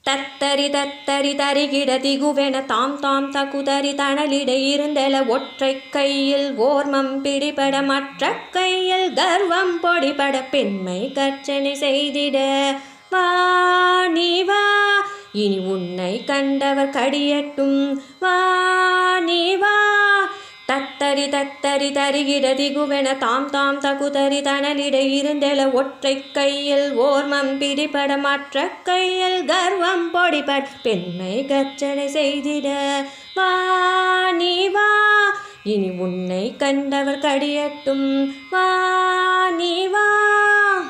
தத்தரி தத்தரி தரிகிட திகுவென தாம் தாம் தகுதறி தணலிடை இருந்தெல ஒற்றை கையில் ஓர்மம் பிடிபட மற்ற கையில் கர்வம் பொடிபட பெண்மை கர்ச்சனை செய்திட வா நீ வா இனி உன்னை கண்டவர் கடியட்டும் வா நீ வா தத்தரி தத்தரி தரிகிட திகுவென தாம் தாம் தகுதறி தணலிடை இருந்தெல ஒற்றை கையில் ஓர்மம் பிடிபட மற்ற கையில் கர்வம் பொடிபட பெண்மை கர்ச்சனை செய்திட வா நீ வா இனி உன்னை கண்டவர் கடியட்டும் வா நீ வா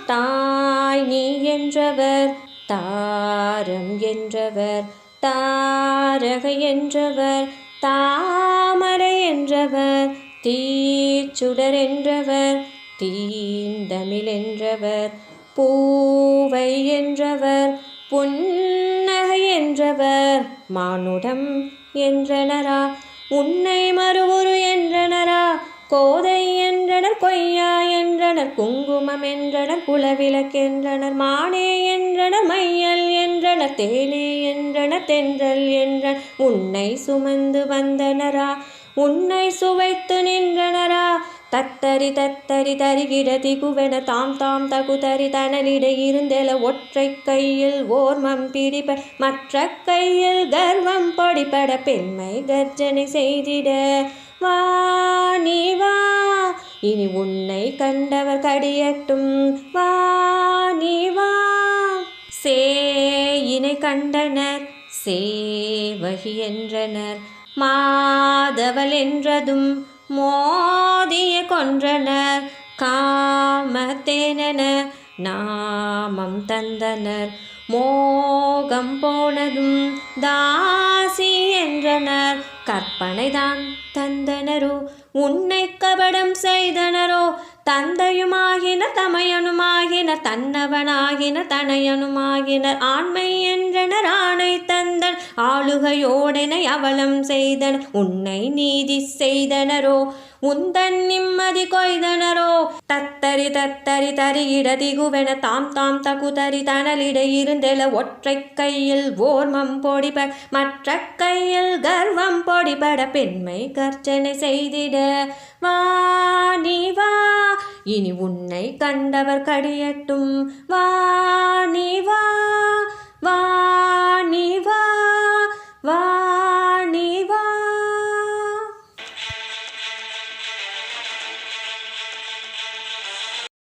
தாய் நீ என்றவர் தாரம் என்றவர் தாரக என்றவர் தாமரை என்றவர் தீச்சுடர் என்றவர் தீந்தமிழ் என்றவர் பூவை என்றவர் புன்னகை என்றவர் மானுடம் என்றனரா உன்னை மறுவுரு என்றனரா கோதை என்றனர் கொய்யா என்றனர் குங்குமம் என்றனர் குலவிளக்கென்றனர் மானே என்றனர் மையல் என்றனர் தேனே என்றனர் தென்றல் என்றனர் உன்னை சுமந்து வந்தனரா உன்னை சுவைத்து நின்றனரா தத்தரி தத்தரி தரிகிட திகுவென தாம் தாம் தகுதறி தணலிடை இருந்தெல ஒற்றை கையில் ஓர்மம் பிடிப மற்ற கையில் கர்வம் பொடிபட பெண்மை கர்ஜனை செய்திட வா நீ வா இனி உன்னை கண்டவர் கடியட்டும் வா நீ வா சேயினை கண்டனர் சேவகி என்றனர் மாதவள் என்றதும் மோதிய கொன்றனர் காமத்தேனென நாமம் தந்தனர் மோகம் போனதும் தாசி என்றனர் கற்பனைதான் தந்தனரோ உன்னை கபடம் செய்தனரோ தந்தையுமாகினர் தமையனுமாகினர் தன்னவனாகினர் தனையனுமாகினர் ஆண்மை என்றனர் ஆணை தந்தன் ஆளுகையோடனை அவலம் செய்தனர் உன்னை நீதி செய்தனரோ உந்தன் நிம்மதி கொய்தனரோ தத்தரி தத்தரி தரிகிட திகுவென தாம் தாம் தகுதறி தணலிடை இருந்தெல ஒற்றை கையில் ஓர்மம் பொடிபட மற்ற கையில் கர்வம் பொடிபட பெண்மை கர்ச்சனை செய்திட வா நீ வா இனி உன்னை கண்டவர் கடியட்டும் வா நீ வா வா நீ வா வா